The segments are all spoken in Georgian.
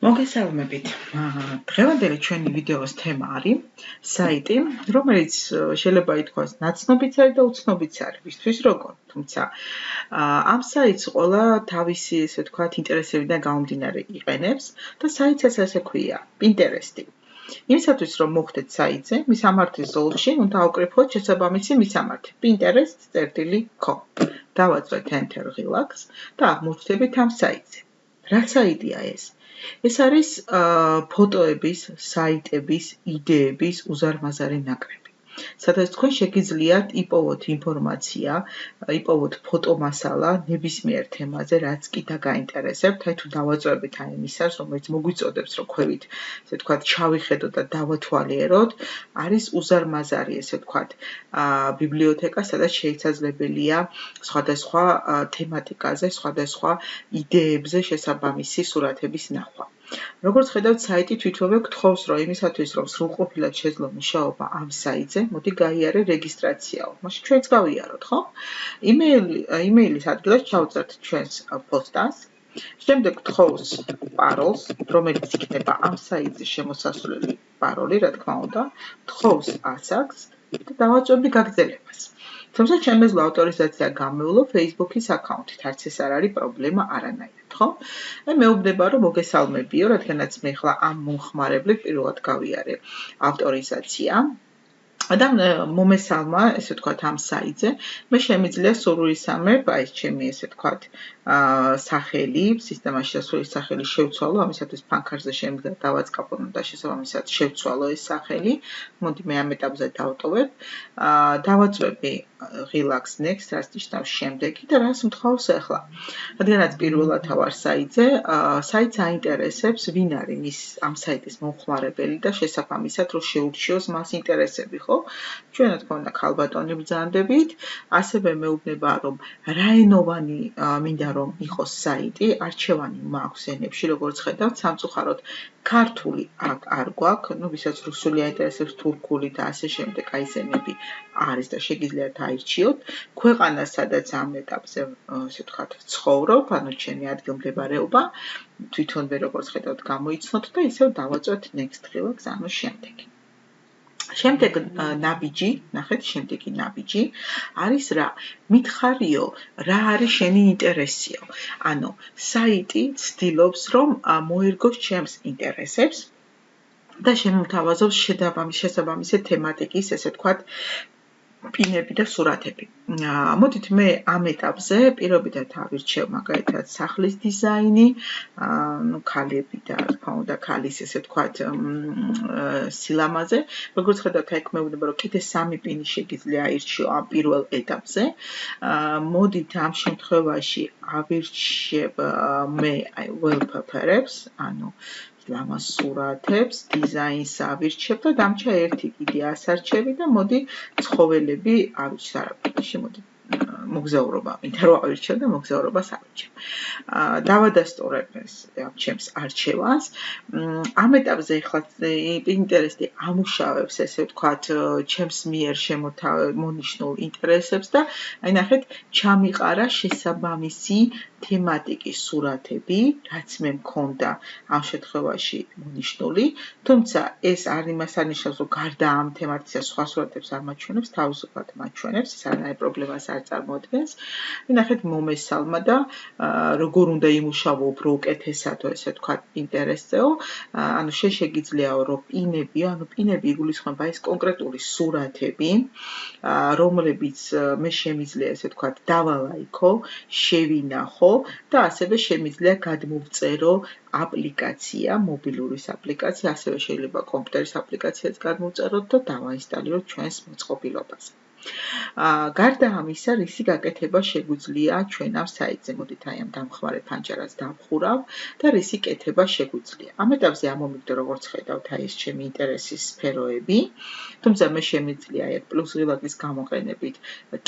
მოგესალმებით. დღევანდელი ჩვენი ვიდეოს თემა არის საიტი, რომელიც შეიძლება ითქვას ნაცნობიც არის და უცნობიც არის, ვისთვის როგორ. თუმცა ამ საიტს ყველა თავისი, ესე ვთქვათ, ინტერესებიდან გამომდინარე იყენებს და საიტს ასე ქვია, Pinterest-ი. იმისათვის რომ მოხვდეთ საიტზე, მისამართის ზოლში უნდა ავკრიფოთ შესაბამისი მისამართი pinterest.com. დავაწვეთ enter ღილაკს და აღმოჩნდებით ამ საიტზე. რა საიტია ეს? ეს არის ფოტოების, საიტების, იდეების უზარმაზარი ნაკრები. სადაც თქვენ შეგიძლიათ იპოვოთ ინფორმაცია, იპოვოთ ფოტომასალა ნებისმიერ თემაზე, რაც კი დაგაინტერესებთ, აი თუ დავაწვევით აი იმისას, რომელიც მოგვიწოდებს, რომ ქვევით, ესე ვთქვათ, ჩავიხედოთ და დავათვალიეროთ, არის უზარმაზარი, ესე ვთქვათ, ბიბლიოთეკა, სადაც შესაძლებელია სხვადასხვა თემატიკაზე, სხვადასხვა იდეებზე შესაბამისი სურათების ნახვა. როგორც ხედავთ, საიტი თვითონვე გთხოვს, რომ იმისათვის, რომ სრულყოფილად შეძლო მუშაობა ამ საიტზე, მოდი გაიარე რეგისტრაციაო. მაშინ ჩვენც გავიაროთ, ხო? იმეილის ადგილას ჩავწერთ ჩვენს პოსტას. შემდეგ გთხოვს პაროლს, რომელიც იქნება ამ საიტზე შემოსასვლელი პაროლი, რა თქმა უნდა. გთხოვს ასაკს და დავაწვევდი გაგრძელებას. თუმცა შემეძლო ავტორიზაცია გამევლო Facebook-ის აკაუნტით, არც ეს არ არის პრობლემა არანაირად, ხო? მეუბნება რომ მოგესალმებიო, რადგანაც მე ხლა ამ მომხმარებლით პირველად გავიარე ავტორიზაცია. და მომესალმა, ესე ვთქვათ, ამ საიტზე, მე შემიძლია სურვილისამებრ, აი ეს ჩემი, ესე ვთქვათ, სახელი, სისტემაში დასვლის სახელი შევცვალო, ამისათვის ფანქარზე შემიძლია დავაწყაპონო და შესაბამისად შევცვალო ეს სახელი. მოდი მე ამ ეტაპზე დავტოვებ. დავაწვევი ღილაკს next, რაც ნიშნავს შემდეგი და რას მთხოვს ახლა. რადგანაც პირველად ვარ საიტზე, საიტს აინტერესებს, ვინ არის მის ამ საიტის მომხმარებელი და შესაბამისად რომ შეურჩიოს მას ინტერესები, ხო? ჩვენ რა თქმა უნდა ქალბატონი ბრძანდებით, ასევე მეუბნება რომ რაენოვანი მინდა რომ იყოს საიტი, არჩევანი მაქვს ენებში, როგორც ხედავთ, სამწუხაროდ ქართული არ გვაქვს, ну, ვისაც რუსული აინტერესებს, თურქული და ასე შემდეგ, აი ეს ენები არის და შეგიძლიათ აირჩიოთ. ქვეყანა, სადაც ამ ეტაპზე, ასე ვთქვათ, ვცხოვრობ, ანუ ჩემი ადგილმდებარეობა, თვითონვე როგორც ხედავთ, გამოიცნოთ და ისევ დავაწვევთ next ღილაკს, ანუ შემდეგი. შემდეგ ნაბიჯი, ნახეთ, შემდეგი ნაბიჯი არის რა? მითხარიო, რა არის შენი ინტერესიო? ანუ საიტი ცდილობს, რომ მოერგოს ჩემს ინტერესებს და შემომთავაზობს შესაბამისი თემატიკის, ესე ვთქვათ, პინები და სურათები. მოდით მე ამ ეტაპზე პირობითად ავირჩევ მაგალითად სახლის დიზაინი, ну, ქალები და რა თქმა უნდა ქალის, ესე ვთქვათ, სილამაზე. როგორც ხედავთ, აქ მეუბნება, რომ კიდე 3 პინი შეგიძლია აირჩიო ამ პირველ ეტაპზე. მოდით ამ შემთხვევაში ავირჩევ მე აი wallpaper-ებს, ანუ ლამას სურათებს, დიზაინს ავირჩევ და დამჭა ერთი კიდე ასარჩევი და მოდი ცხოველები ავირჩევ არაფერში, მოდი მოგზაურობა, მინდა რომ ავირჩევ და მოგზაურობას ავირჩევ. დავადასტურებ ეს ჩემს არჩევანს. ამ ეტაპზე ახლა Pinterest-ი ამუშავებს, ესე ვთქვათ, ჩემს მიერ მონიშნულ ინტერესებს და აი ნახეთ, ჩამიყარა შესაბამისი თემატიკის სურათები, რაც მე მქონდა ამ შემთხვევაში მონიშნული, თუმცა ეს არ იმას არ ნიშნავს, რომ გარდა ამ თემატიკისა სხვა სურათებს არ მაჩვენებს, თავისუფლად მაჩვენებს, ეს არანაირ პრობლემას არ წარმოადგენს. ნახეთ, მომესალმა და როგორ უნდა იმუშავო უფრო უკეთესად, ესე ვთქვათ, Pinterest-ეო, ანუ შეგიძლიაო, რომ პინებიო, ანუ პინები იგულისხმება ეს კონკრეტული სურათები, რომლებიც მე შემიძლია, ესე ვთქვათ, დავალაიქო, შევინახო და ასევე შემიძლია გადმოვწერო აპლიკაცია, მობილურის აპლიკაცია, ასევე შეიძლება კომპიუტერის აპლიკაციაც გადმოვწეროთ და დავაინსტალიროთ ჩვენს მოწყობილობაზე. გარდა ამისა, რისი გაკეთება შეგვიძლია ჩვენ ამ საიტზე, მოდით აი ამ დამხმარე ფანჯარას დავხურავ და რისი კეთება შეგვიძლია. ამ ეტაპზე ამომიგდო, როგორც ხედავთ, აი ეს ჩემი ინტერესის სფეროები, თუმცა მე შემიძლია აი პლუს ღილაკის გამოყენებით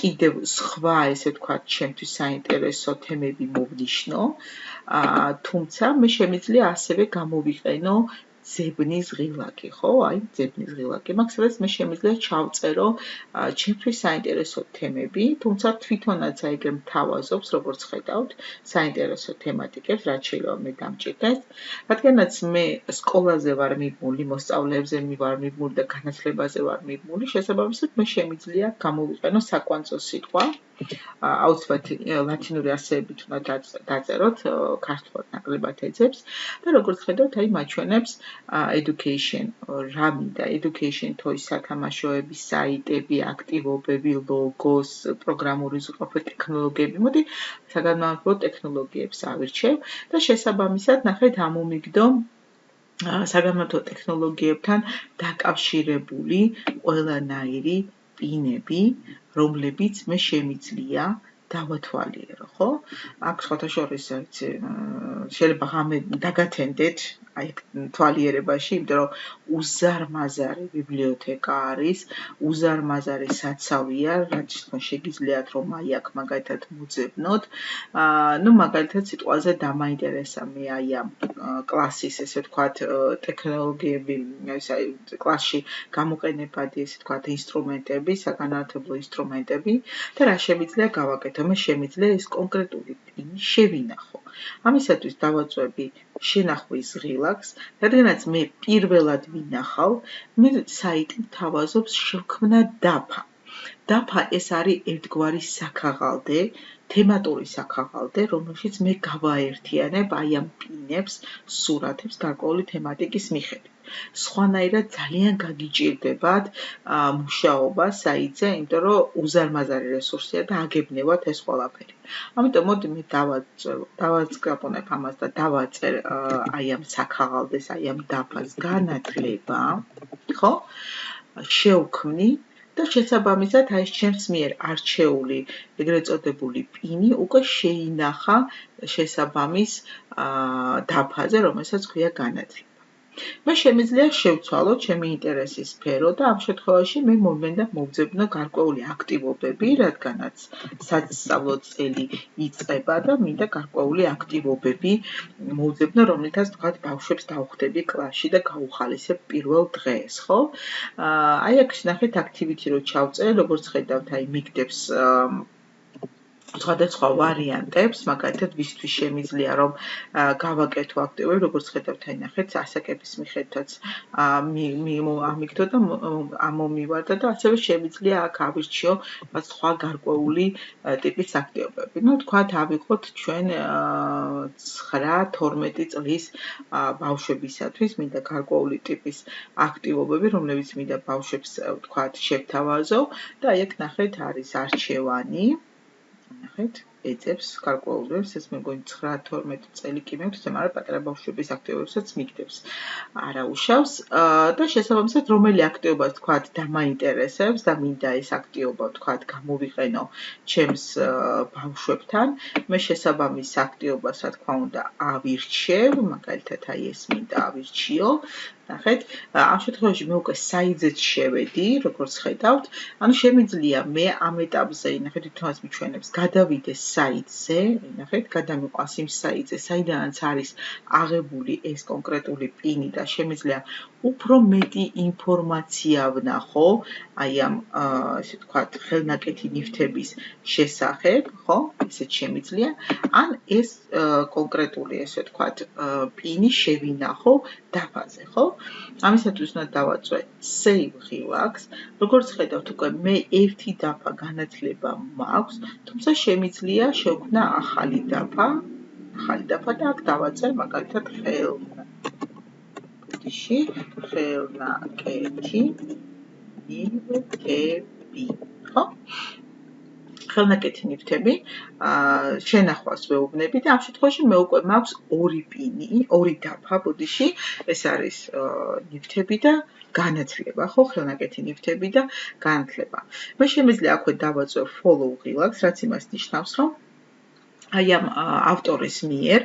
კიდევ სხვა, ესე ვთქვათ, ჩემთვის საინტერესო თემები მოვნიშნო, თუმცა მე შემიძლია ასევე გამოვიყენო ძებნის ღილაკი, ხო? აი, ძებნის ღილაკი. მაგ სადაც მე შემიძლია ჩავწერო ჩემთვის საინტერესო თემები, თუმცა თვითონაც აი ეგრე მთავაზობს, როგორც ხედავთ, საინტერესო თემატიკებს, რაც შეიძლება მე დამჭირდეს. რადგანაც მე სკოლაზე ვარ მიბმული, მოსწავლეებზე ვარ მიბმული და განათლებაზე ვარ მიბმული, შესაბამისად მე შემიძლია გამოვიყენო საკვანძო სიტყვა. აუცილებლად ლათინური ასეებით უნდა დაწეროთ, ქართულად ნაკლებად ეძებს და როგორც ხედავთ, აი მაჩვენებს education, რა მინდა, education თოის სათამაშოები, საიტები, აქტივობები, ლოგოს, პროგრამული ზღაპრე ტექნოლოგიები. მოდი საგანმანათლებლო ტექნოლოგიებს ავირჩევ და შესაბამისად ნახეთ ამომიგდო საგანმანათლებლო ტექნოლოგიებთან დაკავშირებული ყველანაირი პინები, რომლებიც მე შემიძლია დავათვალიერო, ხო? აქ სხვათა შორის შეიძლება ღამე დაგათენდეთ აი თვალიერებაში, იმიტომ რომ უზარმაზარი ბიბლიოთეკა არის, უზარმაზარი საცავია, რაც თქვენ შეგიძლიათ რომ აი აქ მაგალითად მოძებნოთ. ნუ მაგალითად სიტყვაზე დამაინტერესა მე აი ამ კლასის, ესე ვთქვათ, ტექნოლოგიები, აი კლასში გამოყენებადი, ესე ვთქვათ, ინსტრუმენტები, საგანმანათლებლო ინსტრუმენტები და რა შემიძლია გავაკეთო? მე შემიძლია ეს კონკრეტული პინი შევინახო. ამისათვის დავაწვევი შენახვის ღილაკს, რადგანაც მე პირველად ვინახავ, მე საიტი მთავაზობს შევქმნა დაფა. დაფა ეს არის ერთგვარი საქაღალდე, თემატური საქაღალდე, რომელშიც მე გავაერთიანებ აი ამ პინებს, სურათებს გარკვეული თემატიკის მიხედვით. სხვანაირად ძალიან გაგიჭირდებათ მუშაობა საიტზე, იმიტომ რომ უზარმაზარი რესურსია და აგებნევათ ეს ყველაფერი. ამიტომ მოდი მე დავაწყაპონებ ამას და დავაწერ აი ამ საქაღალდეს, აი ამ დაფას განათლება, ხო? შევქმნი და შესაბამისად აი ჩემს მიერ არჩეული ეგრეთ წოდებული პინი უკვე შეინახა შესაბამის დაფაზე, რომელსაც ქვია განათლება. მე შემიძლია შევცვალო ჩემი ინტერესის სფერო და ამ შემთხვევაში მე მომენდა მოვძებნო გარკვეული აქტივობები, რადგანაც სასწავლო წელი იწყება და მინდა გარკვეული აქტივობები მოვძებნო, რომლითაც თქვათ ბავშვებს დავხვდები კლასში და გავუხალისებ პირველ დღეს, ხო? აი აქ ნახეთ activity რო ჩავწერე, როგორც ხედავთ, აი მიგდებს სხვადასხვა ვარიანტებს, მაგალითად ვისთვის შემიძლია რომ გავაკეთო აქტივობები, როგორც ხედავთ, აი ნახეთ, ასაკების მიხედვითაც ამიგდო და ამომივარდა და ასევე შემიძლია აქ ავირჩიო სხვა გარკვეული ტიპის აქტივობები. ნუ თქვათ, ავიღოთ ჩვენ 9-12 წლის ბავშვებისათვის მინდა გარკვეული ტიპის აქტივობები, რომლებიც მინდა ბავშვებს თქვათ შევთავაზო და აი აქ ნახეთ არის არჩევანი. ნახეთ, ეძებს გარკვეულებს, ეს მეგონი 9-12 წელი კი მექვს, მაგრამ პატარა ბავშვების აქტივობებსაც მიგდებს. არა უშავს და შესაბამისად რომელი აქტივობა თქვათ დამაინტერესებს და მინდა ეს აქტივობა თქვათ გამოვიყენო ჩემს ბავშვებთან, მე შესაბამის აქტივობას რა თქმა უნდა ავირჩევ, მაგალითად აი ეს მინდა ავირჩიო. ნახეთ, ამ შემთხვევაში მე უკვე საიტზეც შევედი, როგორც ხედავთ, ანუ შემიძლია მე ამ ეტაპზე, ნახეთ, თვითონაც მიჩვენებს, გადავიდე საიტზე, ნახეთ, გადამიყვანს იმ საიტზე, საიდანაც არის აღებული ეს კონკრეტული პინი და შემიძლია უფრო მეტი ინფორმაცია ვნახო, აი ამ, ესე ვთქვათ, ხელნაკეთი ნივთების შესახებ, ხო? ესეც შემიძლია, ან ეს კონკრეტული, ესე ვთქვათ, პინი შევინახო დაფაზე, ხო? ამისათვის უნდა დავაწვე save ღილაკს. როგორც ხედავთ, უკვე მე ერთი დაფა განათლება მაქვს, თუმცა შემიძლია შევქმნა ახალი დაფა და აქ დავაწერ მაგალითად ხელნაკეთი ნივთები, ხო? ხელნაკეთი ნივთები შენახვას ვეუბნები და ამ შემთხვევაში მე უკვე მაქვს ორი პინი, ორი დაფა ბოდიში, ეს არის ნივთები და განათლება, ხო, ხელნაკეთი ნივთები და განათლება. მე შემიძლია აქვე დავაწვევ follow ღილაკს, რაც იმას ნიშნავს, რომ აი ამ ავტორის მიერ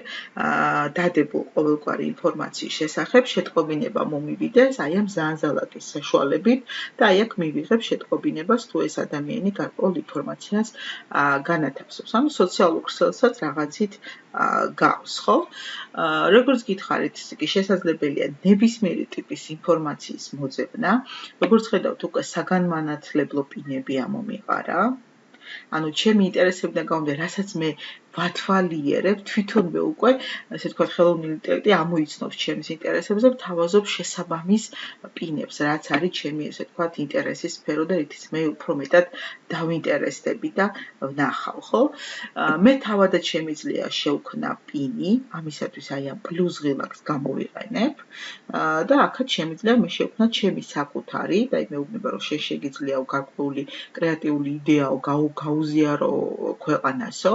დადებულ ყოველგვარი ინფორმაციის შესახებ შეტყობინება მომივიდეს აი ამ ზანზალაკის საშუალებით და აი აქ მივიღებ შეტყობინებას თუ ეს ადამიანი გარკვეულ ინფორმაციას განათავსებს. ანუ სოციალურ ქსელსაც რაღაცით გავს, ხო? როგორც გითხარით, ისე კი შესაძლებელია ნებისმიერი ტიპის ინფორმაციის მოძებნა, როგორც ხედავთ, უკვე საგანმანათლებლო პინები ამომიყარა. ანუ ჩემი ინტერესებიდან გამომდინარე, რასაც მე ვათვალიერებ, თვითონვე უკვე, ასე ვთქვათ, ხელოვნური ინტელექტი ამოიცნობს ჩემს ინტერესებზე, ვთავაზობ შესაბამის პინებს, რაც არის ჩემი, ასე ვთქვათ, ინტერესის სფერო და რითიც მე უფრო მეტად დავინტერესდები და ვნახავ, ხო? მე თავადაც შემიძლია შევქმნა პინი, ამისათვის აი ამ პლუს ღილაკს გამოვიყენებ და აქაც შემიძლია მე შევქმნა ჩემი საკუთარი და აი მეუბნება რომ შეგიძლია გარკვეული კრეატიული იდეაო გაუზიარო ქვეყანასო,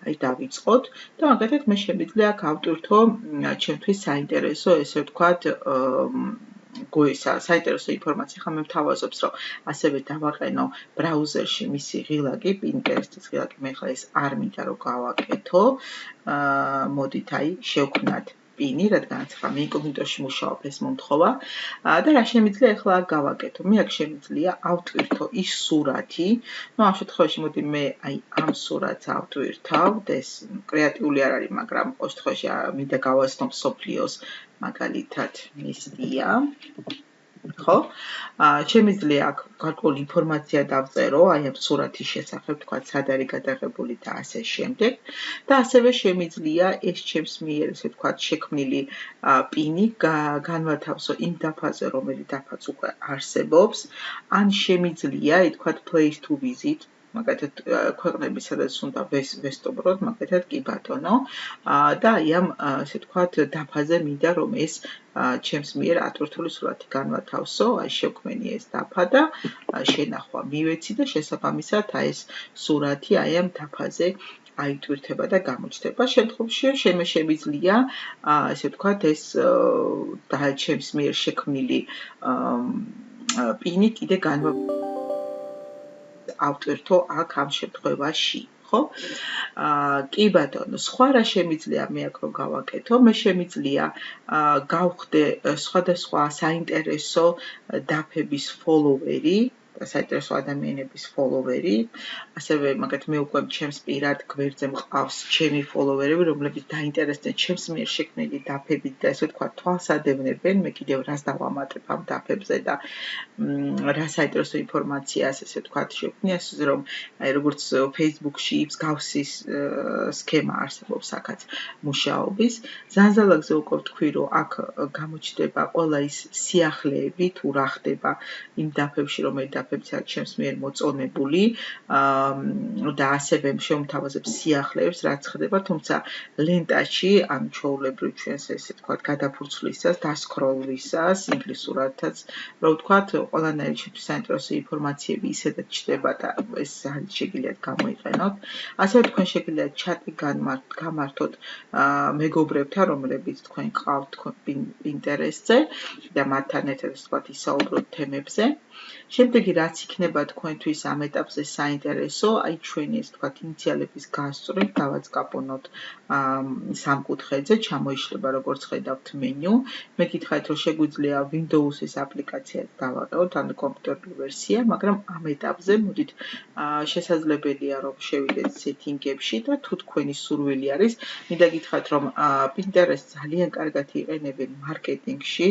აი დავიწყოთ და მაგათაც მე შემიძლია გავტვირთო ჩემთვის საინტერესო, ესე ვთქვათ, საინტერესო ინფორმაცია ხომ მე ვთავაზობს, რომ ასევე დავაყენო ბრაუზერში მისი ღილაკი, Pinterest-ის ღილაკი, მე ხა ეს არ მინდა რომ გავაკეთო. მოდით აი შევქმნათ პინი, რადგანაც ხა მე ინკოგნიტოში მუშაობ, ეს მომთხოვა და რა შემიძლია ახლა გავაკეთო? მე აქ შემიძლია ავტვირთო ის სურათი, ну ამ შემთხვევაში მოდი მე აი ამ სურათს ავტვირთავ და ეს კრეატიული არ არის, მაგრამ ყოველ შემთხვევაში მინდა გავაცნო მსოფლიოს მაგალითად მისდია. ხო? შემიძლია აქ გარკვეული ინფორმაცია დავწერო, აი ამ სურათის შესახებ, თქვათ, სად არის გადაღებული და ასე შემდეგ. და ასევე შემიძლია ეს ჩემს მიერ, ესე ვთქვათ, შექმნილი პინი განვათავსო იმ დაფაზე, რომელიც დაფაც უკვე არსებობს, ან შემიძლია, ითქვათ, place to visit, მაგათად ქვეყნები, სადაც უნდა ვესტობროთ, მაგათად კი ბატონო. და აი ამ, ესე ვთქვათ, დაფაზე მინდა რომ ეს ჩემს მიერ ატვირთული სურათი განვათავსო, აი შევქმენი ეს დაფა და შენახვა მივეცი და შესაბამისად აი ეს სურათი აი ამ დაფაზე აიტვირთება და გამოჩნდება. შემთხვევაში შემიძლია, ესე ვთქვათ, ეს და ჩემს მიერ შექმნილი პინი კიდე ავტვირთო აქ ამ შემთხვევაში. ხო? კი ბატონო, სხვა რა შემიძლია მე აქ რომ გავაკეთო? მე შემიძლია გავხდე სხვადასხვა საინტერესო დაფების ფოლოვერი და საინტერესო ადამიანების ფოლოვერი, ასევე მაგათ მე უკვე ჩემს პირად გვერდზე მყავს ჩემი ფოლოვერები, რომლებიც დაინტერესდნენ ჩემს მიერ შექმნილი დაფებით და ესე ვთქვათ, თვალსადევნებენ, მე კიდევ რას დავამატებ ამ დაფებზე და რა საინტერესო ინფორმაციას, ესე ვთქვათ, შევქმნი, ასე რომ აი როგორც Facebook-ში მსგავსი სქემა არსებობს აქაც მუშაობის. ზანზალაკზე უკვე ვთქვი, რომ აქ გამოჩნდება ყველა ის სიახლეები, თუ რა ხდება იმ დაფებში, რომელიც დაფებიც არის ჩემს მიერ მოწონებული და ასევე შევმთავაზებ სიახლეებს, რაც ხდება, თუმცა ლენტაში, ანუ ჩვეულებრივ ჩვენს ესე ვთქვათ, გადაფურცლისას, დასკროლისას, ინგლისურადაც, რომ ვთქვათ, ყველანაირი ჩემთვის საინტერესო ინფორმაციები ისედაც ჩნდება და ეს შეგიძლიათ გამოიყენოთ. ასევე თქვენ შეგიძლიათ ჩატი გამართოთ მეგობრებთან, რომლებიც თქვენ ყავთ Pinterest-ზე და მათთან ერთად ვთქვათ ისაუბროთ თემებზე. შემდეგი რაც იქნება თქვენთვის ამ ეტაპზე საინტერესო, აი ჩვენი ეს ვთქვათ ინიციალების გასწრებით დავაწყაპონოთ სამკუთხედზე, ჩამოიშლება როგორც ხედავთ მენიუ. მე გითხარით რომ შეგვიძლია Windows-ის აპლიკაციაც დავაყენოთ, ანუ კომპიუტერული ვერსია, მაგრამ ამ ეტაპზე მოდით შესაძლებელია რომ შევიდეთ სეტინგებში და თუ თქვენი სურვილი არის, მინდა გითხრათ რომ Pinterest ძალიან კარგად იყენებენ მარკეტინგში,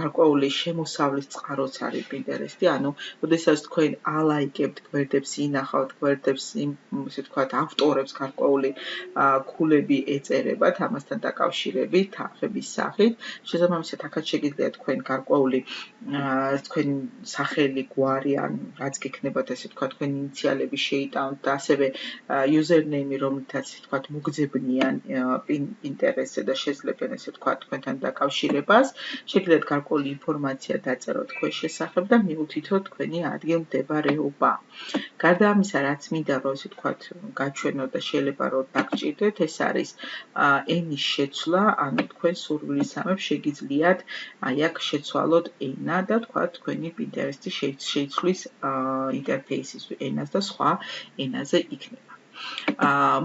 გარკვეული შემოსავლის წყაროც არის Pinterest-ი, ანუ როდესაც თქვენ ალაიკებთ გვერდებს, ინახავთ გვერდებს, ისე ვთქვათ, ავტორებს გარკვეული ქულები ეწერებათ ამასთან დაკავშირებით, თანხების სახით, შესაბამისად აქაც შეგიძლიათ თქვენ გარკვეული თქვენ სახელი, გვარი ან რაც გექნებათ, ესე ვთქვათ, თქვენ ინიციალები შეიტანოთ და ასევე username-ი, რომლითაც ვთქვათ, მოგძებნიან Pinterest-ზე და შეძლებენ, ესე ვთქვათ, თქვენთან დაკავშირებას, შეგიძლიათ გარკვეული ინფორმაცია დაწეროთ თქვენ შესახებ და მიუთითოთ თქვენი ადგილმდებარეობა. გარდა ამისა, რაც მინდა რომ ესე ვთქვათ, გაჩვენოთ და შეიძლება რომ დაგჭირდეთ, ეს არის ენის შეცვლა, ანუ თქვენ სურვილისამებრ შეგიძლიათ აი აქ შეცვალოთ ენა და თქვათ თქვენი Pinterest-ი შეიცვლის ინტერფეისის ენას და სხვა ენაზე იქნება.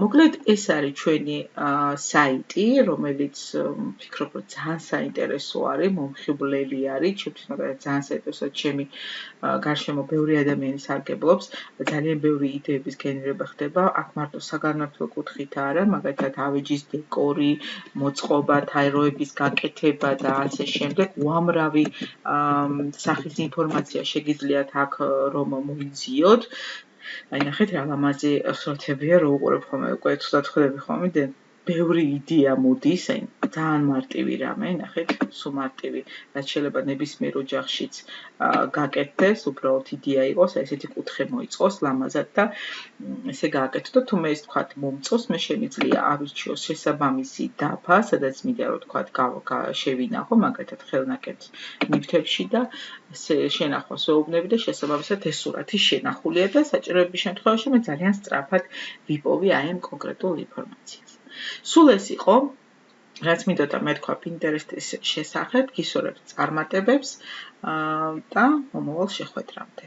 მოკლედ ეს არის ჩვენი საიტი, რომელიც ვფიქრობ, რომ ძალიან საინტერესო არის, მომხიბვლელი არის, ჩემთვის მაგალითად ძალიან საინტერესოა, ჩემი გარშემო ბევრი ადამიანი სარგებლობს, ძალიან ბევრი იდეების გენერება ხდება, აქ მარტო საგანმანათლებლო კუთხით არა, მაგალითად ავეჯის დეკორი, მოწყობა, თაეროების გაკეთება და ასე შემდეგ, უამრავი სახის ინფორმაცია შეგიძლიათ აქ რომ მოიძიოთ. აი ნახეთ რა ლამაზი სურათებია, რო უყურებ ხოლმე უკვე ცუდად ხვდები ხოლმე და ბევრი იდეა მოდის, აი ძალიან მარტივი რამე, ნახეთ, სულ მარტივი, რაც შეიძლება ნებისმიერ ოჯახშიც გაკეთდეს, უბრალოდ იდეა იყოს, აი ესეთი კუთხე მოიწყოს ლამაზად და ესე გააკეთო და თუ მე ის თქვათ მომწონს, მე შემიძლია ავირჩიოს შესაბამისი დაფა, სადაც მინდა რომ თქვათ შევინახო, მაგალითად ხელნაკეთ ნივთებში და შენახვას ვეუბნები და შესაბამისად ეს სურათი შენახულია და საჭიროების შემთხვევაში მე ძალიან სწრაფად ვიპოვი აი ამ კონკრეტულ ინფორმაციას. სულ ეს იყო, რაც მინდოდა მეთქვა Pinterest-ის შესახებ, გისურვებთ წარმატებებს და მომავალ შეხვედრამდე.